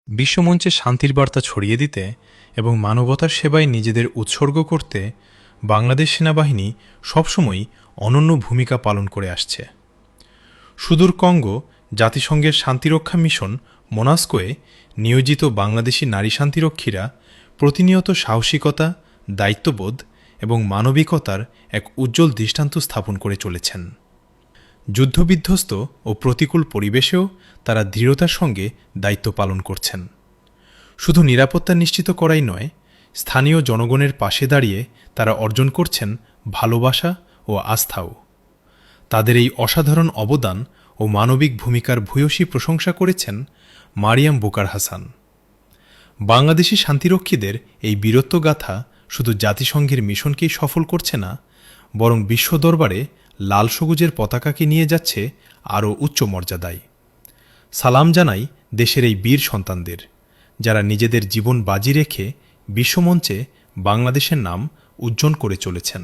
বিশ্বমঞ্চে শান্তির বার্তা ছড়িয়ে দিতে এবং মানবতার সেবায় নিজেদের উৎসর্গ করতে বাংলাদেশ সেনাবাহিনী সবসময়ই অনন্য ভূমিকা পালন করে আসছে। সুদূর কঙ্গো জাতিসংঘের শান্তিরক্ষা মিশন মোনাস্কোয়ে নিয়োজিত বাংলাদেশি নারী শান্তিরক্ষীরা প্রতিনিয়ত সাহসিকতা, দায়িত্ববোধ এবং মানবিকতার এক উজ্জ্বল দৃষ্টান্ত স্থাপন করে চলেছেন। যুদ্ধবিধ্বস্ত ও প্রতিকূল পরিবেশেও তারা দৃঢ়তার সঙ্গে দায়িত্ব পালন করছেন। শুধু নিরাপত্তা নিশ্চিত করাই নয়, স্থানীয় জনগণের পাশে দাঁড়িয়ে তারা অর্জন করছেন ভালোবাসা ও আস্থাও। তাদের এই অসাধারণ অবদান ও মানবিক ভূমিকার ভূয়সী প্রশংসা করেছেন মারিয়াম বুকার হাসান। বাংলাদেশি শান্তিরক্ষীদের এই বীরত্বগাথা শুধু জাতিসংঘের মিশনকেই সফল করছে না, বরং বিশ্ব দরবারে লাল সবুজের পতাকাকে নিয়ে যাচ্ছে আরও উচ্চ মর্যাদায়। সালাম জানাই দেশের এই বীর সন্তানদের, যারা নিজেদের জীবন বাজি রেখে বিশ্বমঞ্চে বাংলাদেশের নাম উজ্জ্বল করে চলেছেন।